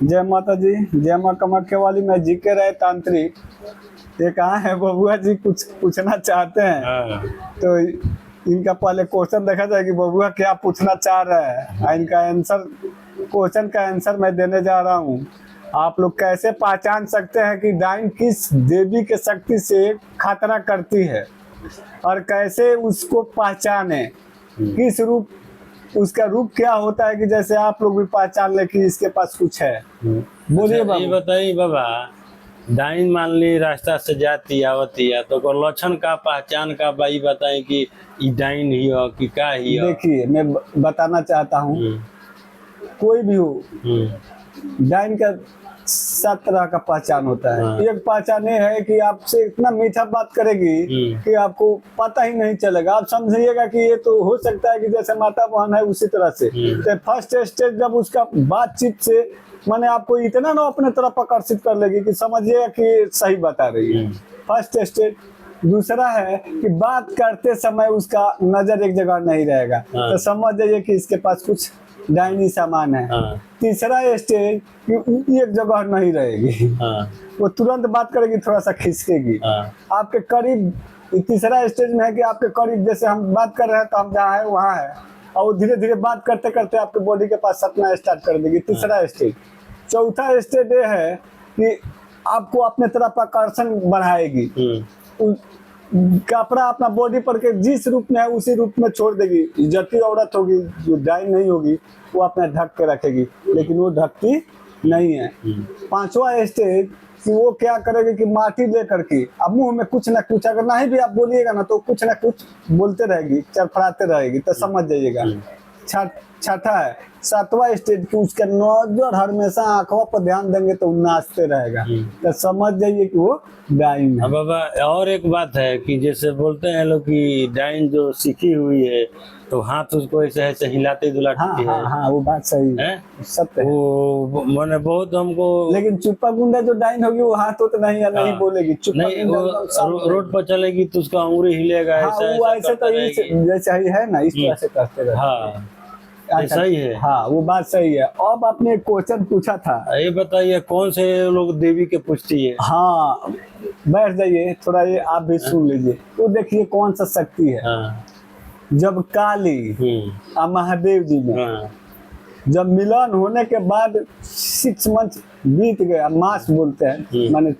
जय माता जी, जय माँ कामाख्या वाली। मैं जीके राय तांत्रिक। ये कहाँ है बबुआ जी, कुछ पूछना चाहते हैं हाँ। तो इनका पहले क्वेश्चन देखा जाए कि बबुआ क्या पूछना चाह रहा है, और इनका आंसर, क्वेश्चन का आंसर मैं देने जा रहा हूँ। आप लोग कैसे पहचान सकते हैं कि डाइन किस देवी के शक्ति से खतरा करती है, और कैसे उसको पहचाने, किस रूप, उसका रूप क्या होता है कि जैसे आप लोग भी पहचान ले कि इसके पास कुछ है। बोलिए अच्छा, ये बाबू। बताइए बाबा, डाइन मान ली रास्ता से जाती आवती है तो ओकर लक्षण का पहचान का भाई बताई कि ई डाइन ही हो कि का ही हो। देखिए मैं बताना चाहता हूँ, हम्म, कोई भी हो, हम्म, डाइन का 7 तरह का पहचान होता है। हाँ। एक पहचान ये है कि आपसे इतना मीठा बात करेगी कि आपको पता ही नहीं चलेगा, आप समझिएगा कि ये तो हो सकता है कि जैसे माता बहन है उसी तरह से। तो फर्स्ट स्टेज जब उसका बातचीत से माने आपको इतना ना अपने तरफ आकर्षित कर लेगी कि समझिएगा कि सही बता रही है, फर्स्ट स्टेज। दूसरा है कि बात करते समय उसका नजर एक जगह नहीं रहेगा, तो समझ जाइए कि इसके पास कुछ डायनी सामान है। हाँ। तीसरा स्टेज कि एक जगह नहीं रहेगी, हाँ। वो तुरंत बात करेगी, थोड़ा सा खिसकेगी हाँ। आपके करीब। तीसरा स्टेज में है कि आपके करीब, जैसे हम बात कर रहे हैं तो हम जहाँ है वहाँ है, और वो धीरे धीरे बात करते करते आपके बॉडी के पास सपना स्टार्ट कर देगी, तीसरा स्टेज। चौथा स्टेज ये है कि आपको अपने तरफ आकर्षण बढ़ाएगी, कपड़ा अपना बॉडी पर के जिस रूप में है उसी रूप में छोड़ देगी। जबकि औरत होगी जो डाइन नहीं होगी वो अपना ढक के रखेगी, लेकिन वो ढकती नहीं है। पांचवा स्टेज कि वो क्या करेगी कि माटी ले करके अब मुंह में कुछ ना कुछ, अगर नहीं भी आप बोलिएगा ना तो कुछ ना कुछ बोलते रहेगी, चरफराते रहेगी, तो समझ जाइएगा। छठा है, सातवां स्टेज की उसका नजर हमेशा आंखों पर ध्यान देंगे तो नाचते रहेगा, तो समझ जाइए कि वो डाइन है। अब बाबा और एक बात है कि जैसे बोलते हैं लोग कि डाइन जो सीखी हुई है तो हाथ उसको ऐसे ऐसे हिलाते हाँ दुलाती हाँ है। हाँ, वो बात सही है, हैं? सत्य है। वो मैंने बहुत हमको। लेकिन चुप्पा गुंडा जो डाइन होगी वो हाथ तो नहीं, या नहीं हाँ, बोलेगी, चुप्पा नहीं गुंडा वो एकदम शांत रोड रहेगी। पर चलेगी तो उसका उंगली हिलेगा, हाँ ऐसा वो ऐसा ऐसे तो करते रहेगी। जैसे ही है ना इस तरह से करते रहते हैं। हाँ, अच्छा, ऐसा ही है। हाँ वो बात सही है। अब आपने एक क्वेश्चन पूछा था। ये बताइए कौन से लोग देवी के पूछती है। हाँ बैठ जाइए थोड़ा, ये आप भी सुन लीजिए। तो देखिए कौन सा शक्ति है। हाँ। जब काली और महादेव जी में हाँ। जब मिलन होने के बाद 6 मंथ बीत गया, मास बोलते हैं, माने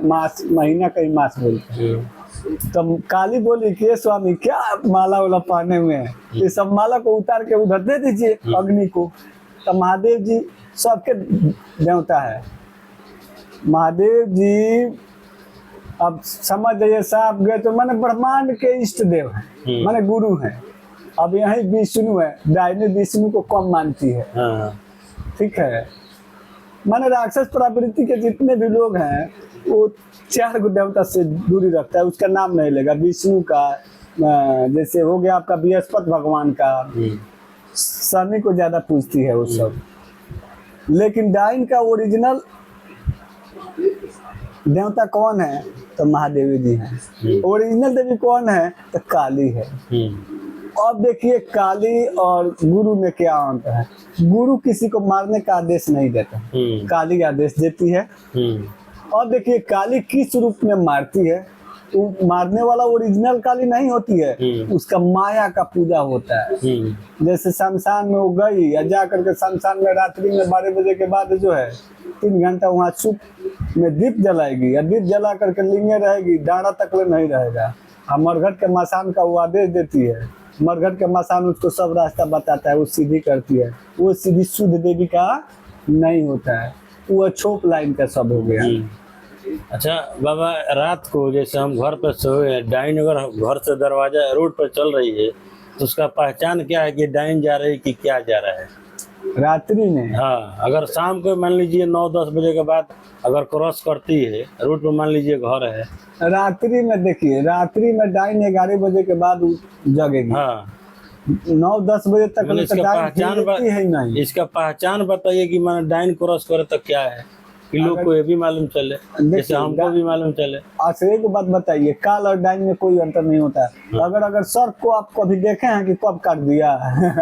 मास, महीना का ही मास बोलते हैं। तब काली बोली कि ये स्वामी क्या माला वाला पहने हुए हैं, ये सब माला को उतार के उधर दे दीजिए अग्नि को। तो महादेव जी सबके देवता है, महादेव जी अब समझ जाइए साहब गए तो माने ब्रह्मांड के इष्ट देव हैं, माने गुरु हैं। अब यही विष्णु है, डायनी विष्णु को कम मानती है। हाँ। ठीक है, माने राक्षस प्रवृत्ति के जितने भी लोग हैं वो 4 गो देवता से दूरी रखता है, उसका नाम नहीं लेगा। विष्णु का, जैसे हो गया आपका बृहस्पति भगवान का, शनि को ज्यादा पूजती है वो सब। लेकिन डाइन का ओरिजिनल देवता कौन है, तो महादेवी जी हैं। ओरिजिनल देवी कौन है, तो काली है। अब देखिए काली और गुरु में क्या अंतर है। गुरु किसी को मारने का आदेश नहीं देता, काली आदेश देती है। और देखिए काली किस रूप में मारती है, वो मारने वाला ओरिजिनल काली नहीं होती है, उसका माया का पूजा होता है। जैसे शमशान में वो गई या जा करके शमशान में रात्रि में 12 बजे के बाद जो है 3 घंटा वहाँ चुप में दीप जलाएगी, या दीप जला करके लिंगे रहेगी, डांडा तक में नहीं रहेगा। और मरघट के मसान का वो आदेश देती है, मरघट के मसान उसको सब रास्ता बताता है, वो सीधी करती है। वो सीधी शुद्ध देवी का नहीं होता है, वो अछोप लाइन का सब हो गया। अच्छा बाबा, रात को जैसे हम घर पर सोए हैं, डाइन अगर घर से दरवाजा रोड पर चल रही है तो उसका पहचान क्या है कि डाइन जा रही है कि क्या जा रहा है रात्रि में? हाँ, अगर शाम को मान लीजिए 9-10 बजे के बाद अगर क्रॉस करती है रोड पर, मान लीजिए घर है, रात्रि में देखिए, रात्रि में डाइन 11 बजे के बाद जगेगी। हाँ, 9-10 बजे तक मैंने इसका पहचान है नहीं। इसका पहचान बताइए कि मैंने डाइन क्रॉस करे तो क्या है कि लोग को ये भी मालूम चले, जैसे हमको भी मालूम चले। अच्छा एक बात बताइए, काल और डाइन में कोई अंतर नहीं होता है। अगर सर्प को आप कभी देखे हैं कि कब काट दिया?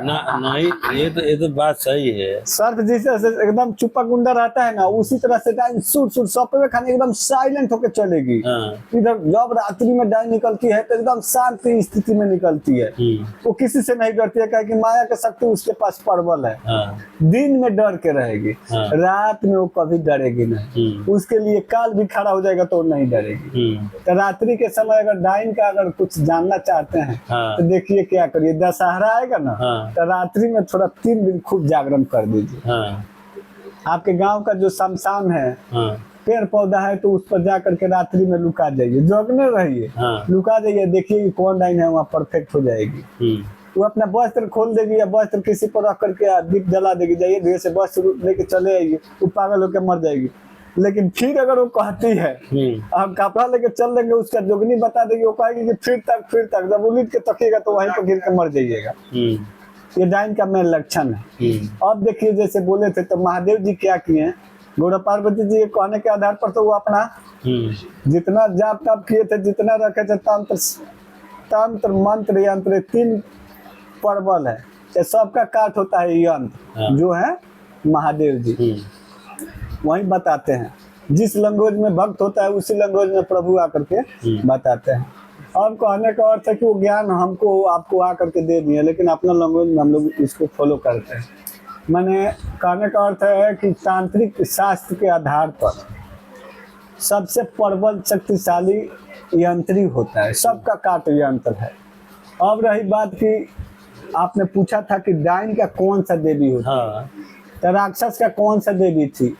ना नहीं, ये तो बात सही है। सर्प जैसे से एकदम चुपा गुंडा रहता है ना, उसी तरह से डाइन सुर सुर सपवे खाने एकदम साइलेंट होकर चलेगी। इधर जब रात्रि में डाइन निकलती है तो एकदम शांत स्थिति में निकलती है, वो किसी से नहीं डरती है, क्योंकि माया की शक्ति उसके पास प्रबल है। दिन में डर के रहेगी, रात में वो कभी डरेगी नहीं। उसके लिए काल भी खड़ा हो जाएगा तो नहीं डरेगी। तो रात्रि के समय अगर डाइन का अगर कुछ जानना चाहते हैं तो देखिए क्या करिए, दशहरा आएगा ना तो रात्रि में थोड़ा 3 दिन खूब जागरण कर दीजिए। आपके गांव का जो शमशान है, पेड़ पौधा है, तो उस पर जा करके रात्रि में लुका जाइए, जगने रहिए, लुका जाइए, देखिए कौन डाइन है, वहाँ परफेक्ट हो जाएगी। वो अपना वस्त्र खोल देगी या वस्त्र किसी पर रख करके दीप जला देगी, जाइए धीरे से वस्त्र लेके चले आइए, वो पागल होकर मर जाएगी। लेकिन फिर अगर वो कहती है हम कपड़ा लेके चल देंगे, उसका जोगनी बता देगी, वो कहेगी कि फिर तक जब उलिट के तकिएगा तो वहीं पर गिर के मर जाइएगा। ये डाइन का मेन लक्षण है। अब देखिए जैसे बोले थे तो महादेव जी क्या किए, गौरा पार्वती जी कहने के आधार पर तो वो अपना जितना जाप ताप किए थे, जितना रखे थे तंत्र मंत्र यंत्र 3 प्रबल है, ये सबका काट होता है यंत्र जो है महादेव जी वही बताते हैं। जिस लैंग्वेज में भक्त होता है उसी लैंग्वेज में प्रभु आकर के बताते हैं। अब कहने का अर्थ है कि वो ज्ञान हमको आपको आकर के दे दिए, लेकिन अपना लैंग्वेज में हम लोग इसको फॉलो करते हैं। मैंने कहने का अर्थ है कि तांत्रिक शास्त्र के आधार पर सबसे प्रबल शक्तिशाली यंत्री होता है, सबका काट यंत्र है। अब रही बात कि आपने पूछा था कि डाइन का कौन सा देवी होता है, तो राक्षस का कौन सा देवी थी?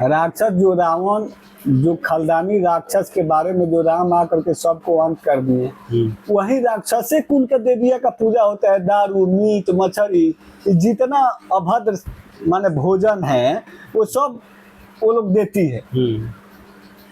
राक्षस जो रावण, जो खलदानी राक्षस के बारे में जो राम आकर के सबको अंत कर दिए, वही राक्षसे कुल के देविया का पूजा होता है। दारू मीट मछली जितना अभद्र माने भोजन है वो सब वो लोग देती है।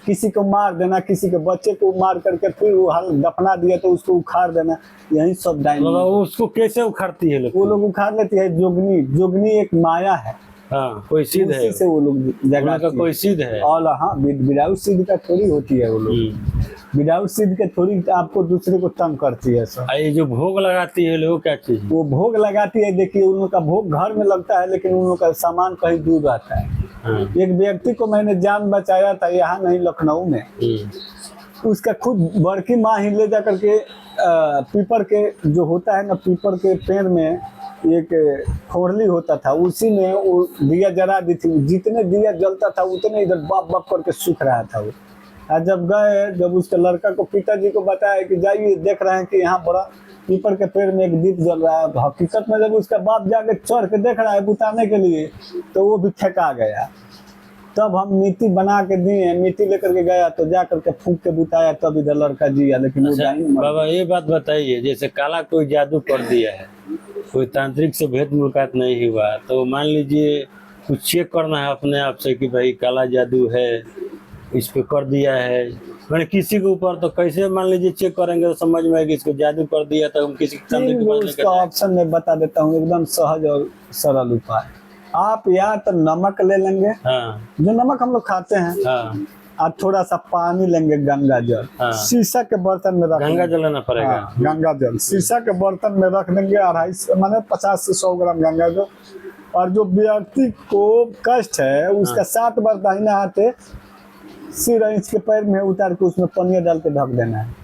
किसी को मार देना, किसी के बच्चे को मार करके फिर वो हल दफना दिया तो उसको उखाड़ देना, यही सब डाइन। उसको कैसे उखाड़ती है? वो लोग उखाड़ लेती है। जोगनी एक माया है, कोई सिद्ध है, से वो लोग जगह का कोई सिद्ध है। और हाँ, विदाउट सिद्ध का थोड़ी होती है वो लोग, विदाउट सिद्ध के थोड़ी आपको दूसरे को तंग करती है सब। ये जो भोग लगाती है लोग, क्या चीज वो भोग लगाती है? देखिए उन लोग का भोग घर में लगता है, लेकिन उन लोग का सामान कहीं दूर रहता है। एक व्यक्ति को मैंने जान बचाया था, यहाँ नहीं लखनऊ में। उसका खुद बड़की माँ ही ले जा करके पीपर के जो होता है ना, पीपर के पेड़ में एक खोरली होता था, उसी में वो दिया जला दी थी। जितने दिया जलता था उतने इधर बाप बाप करके सूख रहा था वो। और जब गए, जब उसके लड़का को पिताजी को बताया कि जाइए देख रहे हैं कि यहाँ बड़ा पीपर के पेड़ में एक दीप जल रहा है, हकीकत में जब उसका बाप जाके चढ़ के देख रहा है बुताने के लिए, तो वो भी फेंका गया। तब हम मिट्टी बना के दिए, मिट्टी लेकर के गया तो जा करके फूंक के बुताया, तब इधर लड़का जिया। लेकिन अच्छा, बाबा ये बात बताइए, जैसे काला कोई जादू कर दिया है, कोई तांत्रिक से भेद मुलाकात नहीं हुआ, तो मान लीजिए कुछ चेक करना है अपने आप से कि भाई काला जादू है, इस पे कर दिया है, मैंने किसी के ऊपर, तो कैसे मान लीजिए चेक करेंगे तो समझ में आएगी इसको जादू कर दिया, तो हम किसी तांत्रिक के पास लेकर ऑप्शन में बता देता हूँ, एकदम सहज और सरल उपाय। आप या तो नमक ले लेंगे, जो नमक हम लोग खाते हैं, और थोड़ा सा पानी लेंगे, गंगा जल, शीशा के बर्तन में रख, गंगा जल लेना पड़ेगा। गंगा जल शीशा के बर्तन में रख देंगे, 250 माने 50 से 100 ग्राम गंगा जल। और जो व्यक्ति को कष्ट है उसका 7 बार दाहिना हाथ सिर इंच के पैर में उतार के उसमें पनिया डाल के ढक देना है।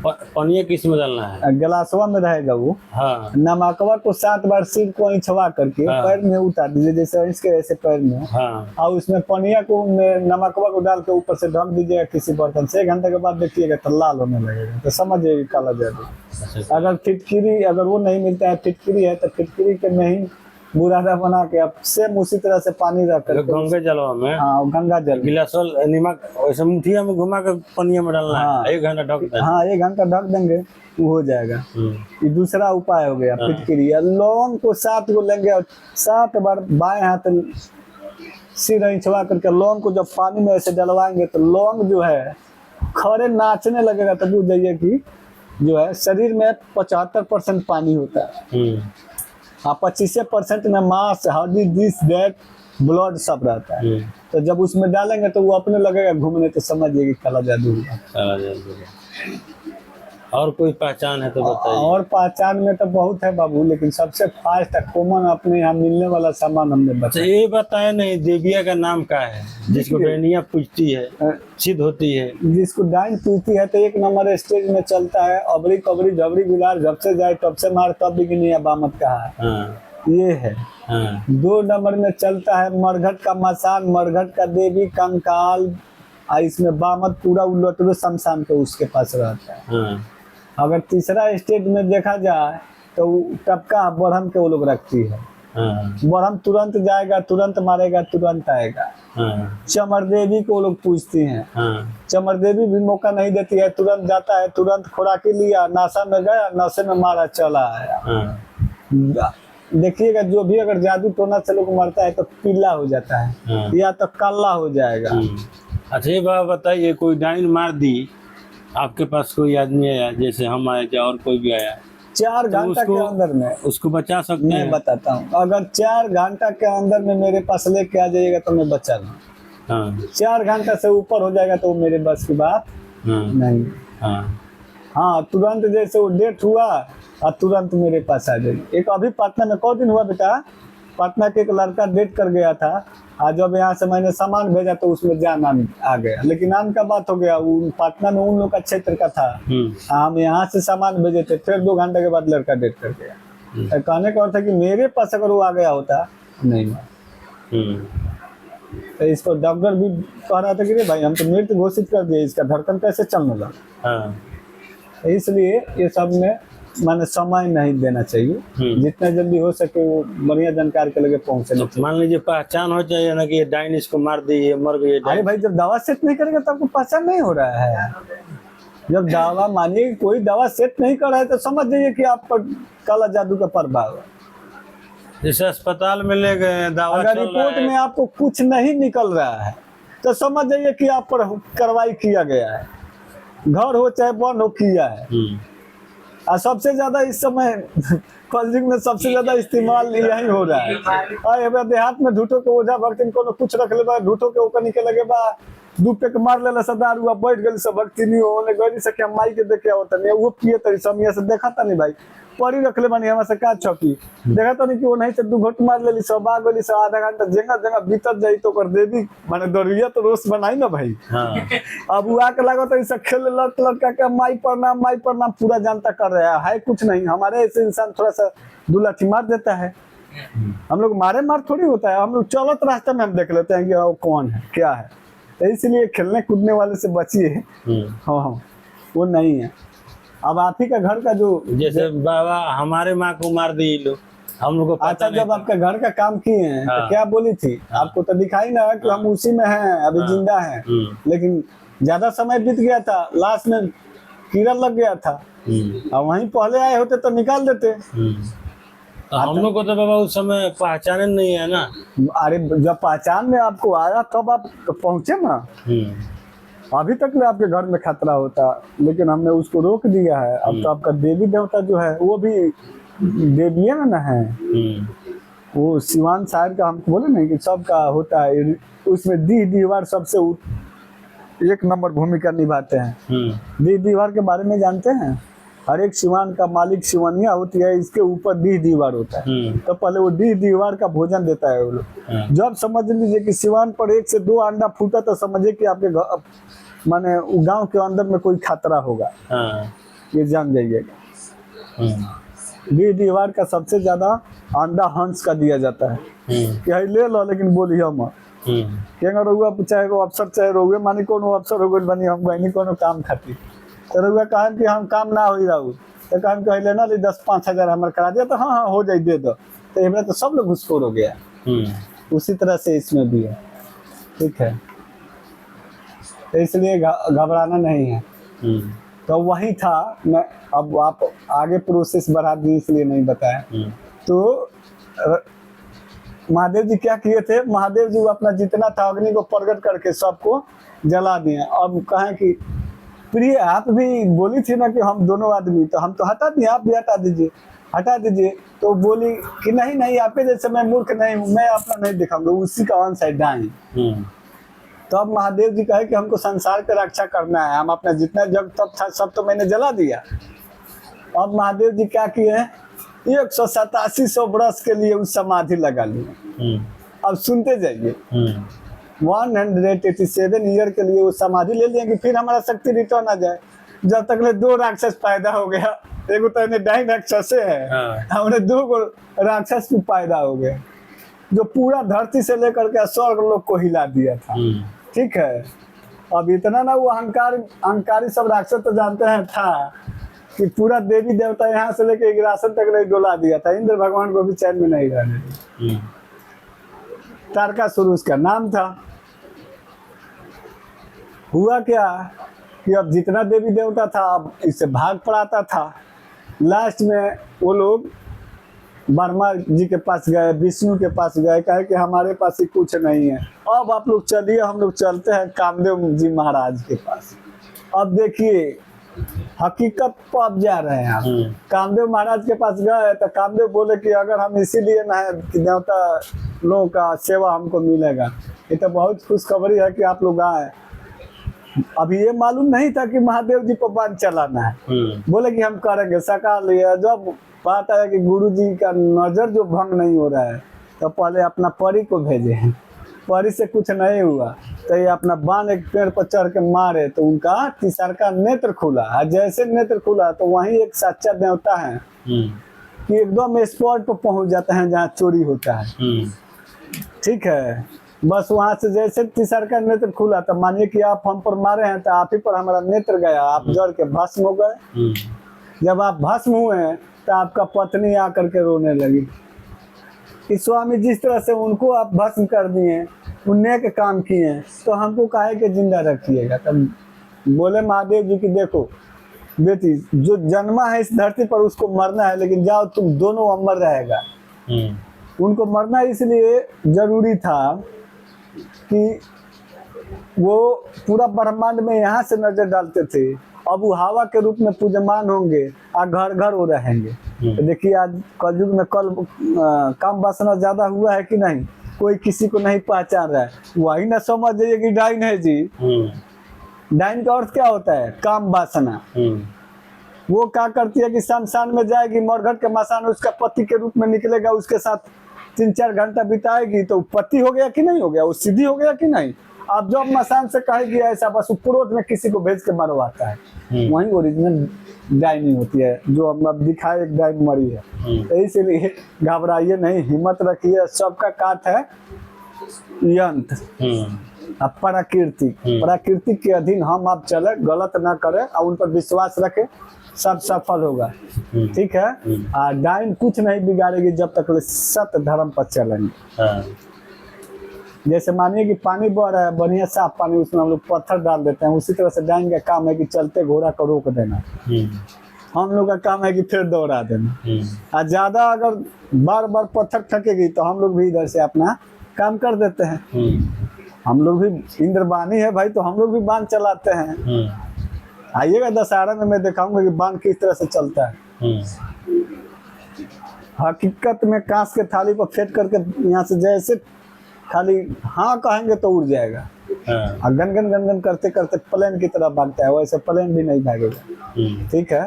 पनिया किस में डालना है? गिलासवा में रहेगा वो। नमकवा को 7 बार सिर को इंचवा करके पैर में उतार दीजिए, जैसे इंच के वैसे पैर में। और उसमें पनिया को नमकवा को डाल के ऊपर से ढक दीजिएगा किसी बर्तन से। 1 घंटे के बाद देखिएगा तो लाल होने लगेगा, तो समझ जाइए काला जादू। अगर फिटकिरी, अगर वो नहीं मिलता है, फिटकिरी है, तो फिटकिरी के में ही बुरादा बना के आप सेम उसी तरह से पानी रख कर गंगा जलवा में, गंगा जल गिलास नमक वैसे मुठिया में घुमा कर पनिया में डालना है, 1 घंटा ढक देंगे। 1 घंटा ढक देंगे, वो हो जाएगा। ये दूसरा उपाय हो गया फिटकिरी। लौंग को 7 को लेंगे और 7 बार बाएं हाथ सिर इंचवा करके लौंग को जब पानी में ऐसे डलवाएंगे तो लौंग जो है खड़े नाचने लगेगा, तो बुझ जाइए कि जो है शरीर में 75% पानी होता है, 25% में मांस, हड्डी, दिस दैट ब्लड सब रहता है। हम्म, तो जब उसमें डालेंगे तो वो अपने लगेगा घूमने, तो समझिए कि काला जादू हुआ। काला जादू है। और कोई पहचान है तो बताइए। और पहचान में तो बहुत है बाबू, लेकिन सबसे फास्ट है कॉमन अपने यहाँ मिलने वाला सामान हमने अच्छा बताया। ये बताया नहीं, देविया का नाम क्या है जिसको डैनिया पूजती है, सिद्ध होती है? जिसको डाइन पूछती है तो एक नंबर स्टेज में चलता है, अबरी कबरी जबरी गुलार, जब से जाए तब से मार तब बिगनी है बामत कहा है, हाँ ये है। हाँ 2 नंबर में चलता है मरघट का मसान, मरघट का देवी कंकाल, और इसमें बामत पूरा उलटवे शमशान पे उसके पास रहता है। हाँ अगर तीसरा स्टेज में देखा जाए तो टपका बरहम के वो लोग रखती है। हाँ बरहम तुरंत जाएगा, तुरंत मारेगा, तुरंत आएगा। हाँ चमर देवी को वो लोग पूछती हैं। हाँ चमर देवी भी मौका नहीं देती है, तुरंत जाता है, तुरंत खुराकी लिया, नासा में गया, नशे में मारा, चला आया। हाँ देखिएगा जो भी अगर जादू टोना से लोग मरता है तो पीला हो जाता है, हाँ। या तो काला हो जाएगा। अच्छा ये बात बताइए, कोई डाइन मार दी, आपके पास कोई आदमी आया, जैसे हम आए या और कोई भी आया, 4 तो घंटा के अंदर में उसको बचा सकते मैं हैं? बताता हूँ, अगर 4 घंटा के अंदर में मेरे पास लेके आ जाइएगा तो मैं बचा लूँ। हाँ 4 घंटा से ऊपर हो जाएगा तो वो मेरे बस की बात हाँ नहीं। हाँ हाँ तुरंत जैसे वो डेट हुआ और तुरंत मेरे पास आ जाएगी। एक अभी पटना में कौ दिन हुआ बेटा, पटना के एक लड़का डेट कर गया था, और जब यहाँ से मैंने सामान भेजा तो उसमें जान आ गया, लेकिन आन का बात हो गया, वो पटना में उन लोग का क्षेत्र का था, हम यहाँ से सामान भेजे थे, फिर 2 घंटे के बाद लड़का डेट कर गया। तो कहने का अर्थ है कि मेरे पास अगर वो आ गया होता नहीं। तो इसको डॉक्टर भी कह रहा था कि रे भाई हम तो मृत घोषित कर दिए, इसका धड़कन कैसे चलने लगा। हाँ इसलिए ये सब में माने समय नहीं देना चाहिए, जितना जल्दी हो सके वो बढ़िया जानकार के लगे पहुंचना चाहिए। मान लीजिए पहचान हो चाहिए ना कि ये डाइन इसको मार दी, ये मर गई। अरे भाई जब दवा सेट नहीं करेगा तो आपको पहचान नहीं हो रहा है। जब दवा मानिए कोई दवा सेट नहीं कर रहा है तो समझ जाइए कि आप पर काला जादू का प्रभाव है। जैसे अस्पताल में ले गए, दवा अगर चल रहा रिपोर्ट है, में आपको कुछ नहीं निकल रहा है तो समझ जाइए कि आप पर कार्रवाई किया गया है, घर हो चाहे बंद हो किया है। और सबसे ज्यादा इस समय कॉलेजिंग में सबसे ज्यादा इस्तेमाल यही हो रहा है। और देहात में झूठो के ओझा भक्तिन को कुछ रख ले बा, झूठो के ओकर निकल लगे बा, 2 पेक मार लेला सदार हुआ, बैठ गई सब भक्ति नहीं होने गई से क्या माई के देखे होता नहीं, वो पिए तरी समिया से देखा था नहीं भाई, पड़ी रख ले बनी हमारे से का चौकी देखा था नहीं कि वो नहीं से 2 घोट मार लेली सब आ गई, सब आधा घंटा जगह जगह बीतत जाई तो कर देवी माने दरिया तो रोस बनाई ना भाई। हाँ अब वो आके लगा तो इसे खेल लट लटका के माई प्रणाम पूरा जानता कर रहा है कुछ नहीं। हमारे ऐसे इंसान थोड़ा सा 2 लाठी मार देता है, हम लोग मार थोड़ी होता है, हम लोग चलत रास्ते में हम देख लेते हैं कि वो कौन है क्या है। तो इसलिए खेलने कूदने वाले से बचिए। हाँ वो नहीं है। अब आप ही का घर का जो जैसे बाबा हमारे माँ को मार दी लोग, हम लोग को पता अच्छा नहीं जब आपके घर का काम किए हैं तो हाँ। क्या बोली थी आपको, तो दिखाई ना कि हम उसी में हैं अभी जिंदा हैं, लेकिन ज्यादा समय बीत गया था, लास्ट में कीड़ा लग गया था, और वहीं पहले आए होते तो निकाल देते। तो हम लोग को तो बाबा उस समय पहचाने नहीं है ना। अरे जब पहचान में आपको आया तब आप पहुंचे ना, अभी तक में आपके घर में खतरा होता, लेकिन हमने उसको रोक दिया है। अब तो आपका देवी देवता जो है वो भी देवीय में ना है, वो सिवान शायर का हमको बोले नहीं कि सबका होता है, उसमें दीवार सबसे 1 नंबर भूमिका निभाते हैं। दीवार के बारे में जानते हैं, हर एक सिवान का मालिक सिवानिया होती है, इसके ऊपर दीवार होता है, तो पहले वो दीवार का भोजन देता है वो लोग। जब समझ लीजिए कि सिवान पर 1 से 2 अंडा फूटा तो समझिए कि आपके माने गांव के अंदर में कोई खतरा होगा, ये जान जाइएगा। दीवार का सबसे ज्यादा अंडा हंस का दिया जाता है कि ले लो लेकिन बोलिए मत, क्या रहुआ चाहे वो अफसर चाहे रहुए मानी कोनो अफसर हो गई बनी हम गई कोनो काम खाती, तो रहुआ कहा कि हम काम ना हो रहू तो कहन कहले ना 10-5 हजार हमारे करा दिया, तो हाँ हो जाए दे दो, तो इसमें तो सब लोग घुसखोर हो गया। उसी तरह से इसमें भी है, ठीक है। तो इसलिए घबराना नहीं है। तो वही था, मैं अब आप आगे प्रोसेस बढ़ा दी इसलिए नहीं बताया। तो महादेव जी क्या किए थे, महादेव जी अपना जितना था अग्नि को प्रकट करके सबको जला दिए। अब कहें कि प्रिय आप भी बोली थी ना कि हम दोनों आदमी, तो हम तो हटा दिए, आप भी हटा दीजिए। हटा दीजिए। तो बोली कि नहीं नहीं, आपके जैसे मैं मूर्ख नहीं हूँ, मैं अपना नहीं दिखाऊंगा, उसी का वन साइड डाई। तो अब महादेव जी कहे कि हमको संसार की रक्षा करना है, हम अपना जितना जग तब था सब तो मैंने जला दिया। अब महादेव जी क्या किए, 187 वर्ष के लिए उस समाधि लगा लिए। अब सुनते जाइए, 187 ईयर के लिए वो समाधि ले लिए कि फिर हमारा शक्ति रिटर्न आ जाए। जब तक ले 2 राक्षस पैदा हो गया, एगो तो इन्हें 2 राक्षस है, हमने 2 राक्षस भी पैदा हो गए, जो पूरा धरती से लेकर के स्वर्ग लोग को हिला दिया था। ठीक है, अब इतना ना वो अहंकारी सब राक्षस तो जानते हैं था कि पूरा देवी देवता यहाँ से लेके गिरासन तक नहीं डोला दिया था, इंद्र भगवान को भी चैन में नहीं रहने। तारकासुर उसका नाम था। हुआ क्या कि अब जितना देवी देवता था अब इससे भाग पड़ाता था। लास्ट में वो लोग ब्रह्मा जी के पास गए, विष्णु के पास गए, कहे कि हमारे पास ही कुछ नहीं है, अब आप लोग चलिए, हम लोग चलते हैं कामदेव जी महाराज के पास। अब देखिए हकीकत पर अब जा रहे हैं आप। कामदेव महाराज के पास गए तो कामदेव बोले कि अगर हम इसीलिए ना है कि देवता लोगों का सेवा हमको मिलेगा, ये तो बहुत खुशखबरी है कि आप लोग आए। अभी ये मालूम नहीं था कि महादेव जी पर बाण चलाना है। बोले कि हम करेंगे सकाल लिया। जब बात आया कि गुरु जी का नजर जो भंग नहीं हो रहा है, तो पहले अपना परी को भेजे। परी से कुछ नहीं हुआ तो ये अपना बाण एक पेड़ पर चढ़ के मारे तो उनका तीसरा नेत्र खुला। जैसे नेत्र खुला तो वहीं एक सच्चा देवता है कि एकदम स्पॉट पर पहुंच जाते हैं जहाँ चोरी होता है। ठीक है, बस वहां से जैसे तीसरा नेत्र खुला तो मानिए कि आप हम पर मारे हैं तो आप ही पर हमारा नेत्र गया, आप जड़ के भस्म हो गए। जब आप भस्म हुए तो आपका पत्नी आकर के रोने लगी कि स्वामी जिस तरह से उनको आप भस्म कर दिए, पुण्य के काम किए, तो हमको काहे के जिंदा रखिएगा। तब बोले महादेव जी की देखो बेटी, जो जन्मा है इस धरती पर उसको मरना है, लेकिन जाओ तुम दोनों अमर रहेगा। उनको मरना इसलिए जरूरी था कि वो पूरा ब्रह्मांड में यहाँ से नजर डालते थे, अब वो हवा के रूप में पूजमान होंगे और घर घर वो रहेंगे। तो देखिए आज कलयुग में काम वासना ज्यादा हुआ है कि नहीं, कोई किसी को नहीं पहचान रहा है। वही ना समझ जाइए कि डाइन है जी। डाइन का अर्थ क्या होता है, काम वासना। वो क्या करती है कि शमशान में जाएगी, मरघट के मसान उसका पति के रूप में निकलेगा, उसके साथ 3-4 घंटा बिताएगी तो पति हो गया कि नहीं हो गया, वो सीधी हो गया कि नहीं। अब जब मसान से कहेगी ऐसा, बस उपरोत में किसी को भेज के मरवाता है, वही ओरिजिनल डायनी होती है, जो अब दिखाए एक डायन मरी है। तो इसलिए घबराइए नहीं, हिम्मत रखिए, सबका काट है यंत्र। अब प्रकृति के अधीन हम आप चले, गलत ना करें और उन पर विश्वास रखें, सब सफल होगा। ठीक है, डायन कुछ नहीं बिगाड़ेगी जब तक सत्य धर्म पर चलेंगे। जैसे मानिए कि पानी बह रहा है, बढ़िया साफ पानी, उसमें हम लोग पत्थर डाल देते हैं, उसी तरह से डायन का काम है कि चलते घोड़ा को रोक देना। हम लोग का काम है कि फिर दौड़ा देना। और ज्यादा अगर बार बार पत्थर ठकेगी तो हम लोग भी इधर से अपना काम कर देते हैं। हम लोग भी इंद्रबानी है भाई, तो हम लोग भी बाण चलाते हैं। आइएगा दशहरा में, मैं दिखाऊंगा कि बाण किस तरह से चलता है। हकीकत में कांच के थाली पर फेंक करके यहाँ से जैसे खाली हाँ कहेंगे तो उड़ जाएगा। और गन गन गन गन करते करते प्लेन की तरह भागता है, वैसे प्लेन भी नहीं भागेगा। ठीक है,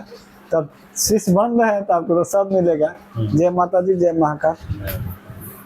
तब शीश बन रहे हैं तो आपको तो सब मिलेगा। जय माता जी, जय महाकाल।